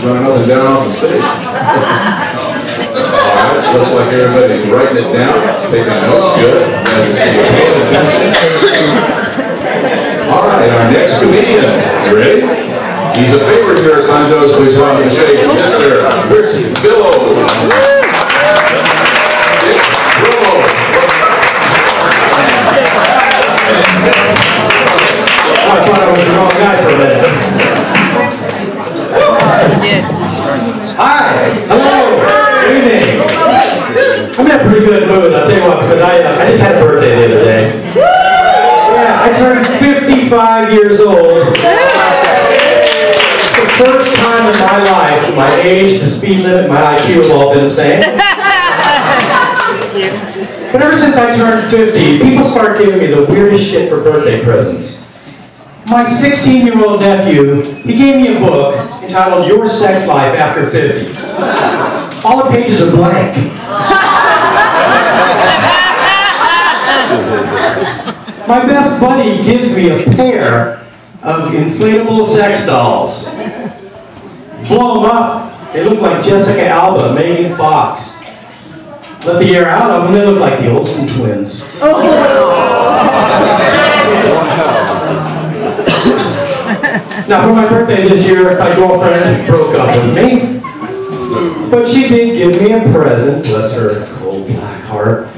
running up and down off the stage. All right, looks like everybody's writing it down, taking notes. Good. Glad to see you paying attention. All right, our next comedian. You ready? He's a favorite here at Bunjo's. Please welcome to shake Mr. Bix Brillo. Bix Brillo. I thought I was the wrong guy for a minute. Hi, hello, good evening. I'm in a pretty good mood, I'll tell you what, because I just had a birthday the other day. Yeah, I turned 55 years old. It's the first time in my life, my age, the speed limit, my IQ have all been the same. But ever since I turned 50, people start giving me the weirdest shit for birthday presents. My 16-year-old nephew, he gave me a book entitled Your Sex Life After 50. All the pages are blank. My best buddy gives me a pair of inflatable sex dolls. Blow them up, they look like Jessica Alba, Megan Fox. Let the air out of them, they look like the Olsen twins. Now, for my birthday this year, my girlfriend broke up with me. But she did give me a present, bless her cold black heart.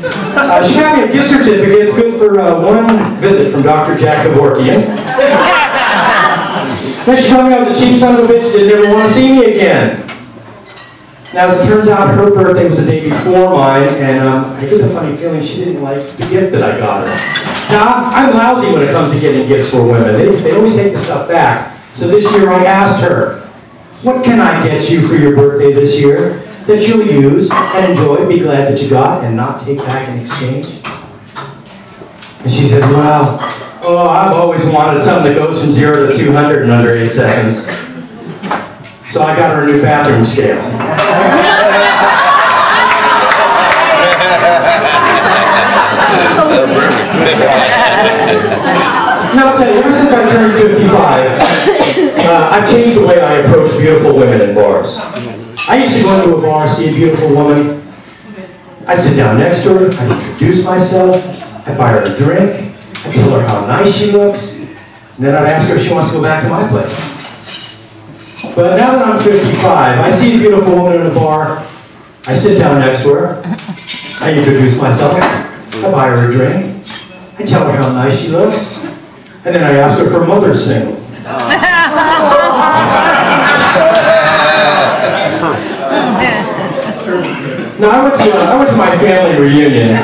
She got me a gift certificate. It's good for one visit from Dr. Jack Kevorkian. Then she told me I was a cheap son of a bitch, didn't ever want to see me again. Now, as it turns out, her birthday was the day before mine, and I get the funny feeling she didn't like the gift that I got her. Now, I'm lousy when it comes to getting gifts for women. They always take the stuff back. So this year I asked her, what can I get you for your birthday this year that you'll use and enjoy, be glad that you got, and not take back in exchange? And she said, well, I've always wanted something that goes from 0 to 200 in under 8 seconds. So I got her a new bathroom scale. Now I'll tell you, ever since I turned 55, I've changed the way I approach beautiful women in bars. I used to go into a bar, see a beautiful woman, I'd sit down next to her, I'd introduce myself, I'd buy her a drink, I'd tell her how nice she looks, and then I'd ask her if she wants to go back to my place. But now that I'm 55, I see a beautiful woman in a bar, I sit down next to her, I introduce myself, I buy her a drink, I tell her how nice she looks, and then I ask her for a mother's single. Now, I went to my family reunion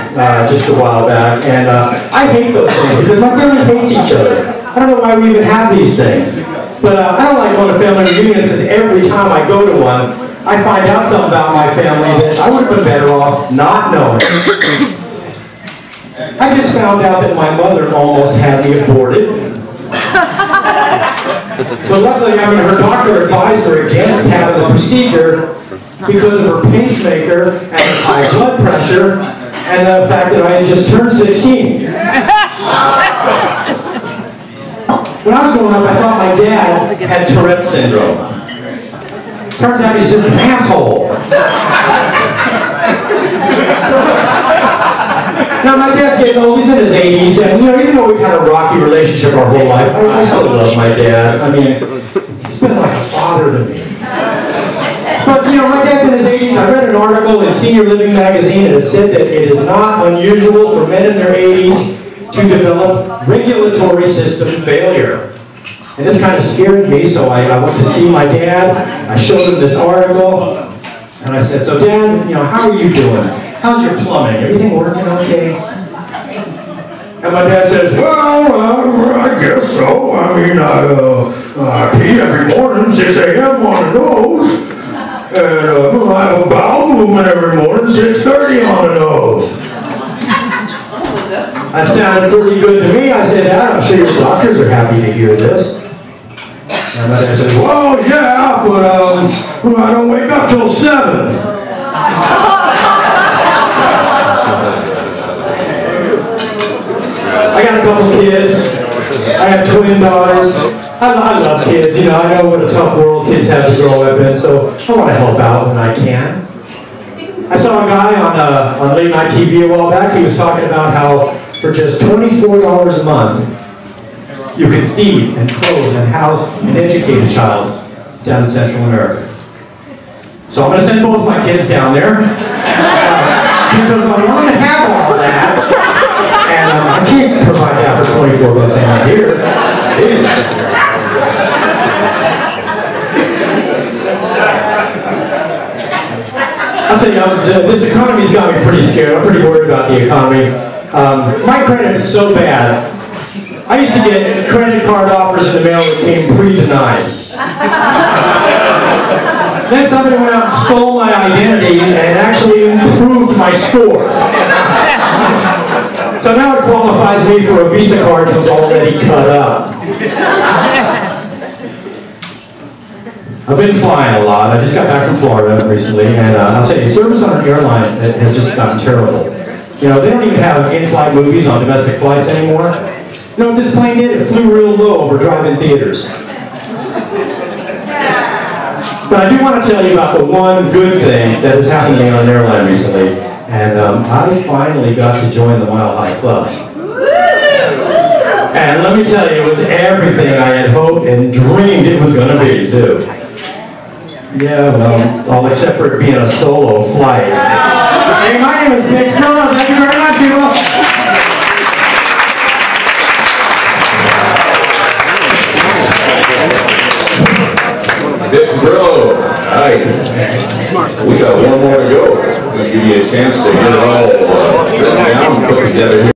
just a while back, and I hate those things because my family hates each other. I don't know why we even have these things. But I don't like going to family reunions because every time I go to one, I find out something about my family that I would have been better off not knowing. I just found out that my mother almost had me aborted. But luckily, her doctor advised her against having the procedure because of her pacemaker and her high blood pressure and the fact that I had just turned 16. When I was growing up, I thought my dad had Tourette syndrome. Turns out he's just an asshole. Now, my dad's getting old, he's in his 80s, and even though we've had a rocky relationship our whole life, I still love my dad. I mean, he's been like a father to me. But, my dad's in his 80s. I read an article in Senior Living magazine, and it said that it is not unusual for men in their 80s to develop regulatory system failure. And this kind of scared me, so I went to see my dad. I showed him this article, and I said, so Dad, how are you doing? How's your plumbing? Everything working okay? And my dad says, well, I guess so. I mean, I pee every morning, 6 a.m. on the nose. And I have a bowel movement every morning, 6:30 on the nose. That sounded pretty good to me. I said, Dad, I'm sure your doctors are happy to hear this. And my dad says, well, yeah, but I don't wake up till 7. I I got a couple kids. I have twin daughters. I love kids, you know, I know what a tough world kids have to grow up in, so I want to help out when I can. I saw a guy on late night TV a while back. He was talking about how for just $24 a month, you can feed and clothe and house and educate a child down in Central America. So I'm going to send both my kids down there because I want to have all that, and I can't provide that for 24 bucks a month here. I'll tell you, this economy's got me pretty scared. I'm pretty worried about the economy. My credit is so bad. I used to get credit card offers in the mail that came pre-denied. Then somebody went out and stole my identity and actually improved my score. So now it qualifies me for a Visa card that's already cut up. I've been flying a lot. I just got back from Florida recently, and I'll tell you, service on an airline has just gotten terrible. You know, they don't even have in-flight movies on domestic flights anymore. You know what this plane did? It flew real low over drive-in theaters. But I do want to tell you about the one good thing that has happened to me on an airline recently, and I finally got to join the Mile High Club. And let me tell you, it was everything I had hoped and dreamed it was going to be, too. Yeah, well, all except for it being a solo flight. Hey, my name is Bix Brillo. Thank you very much, people. Bix Brillo. All right. We got one more to go. We'll give you a chance to get it all written down and put together here.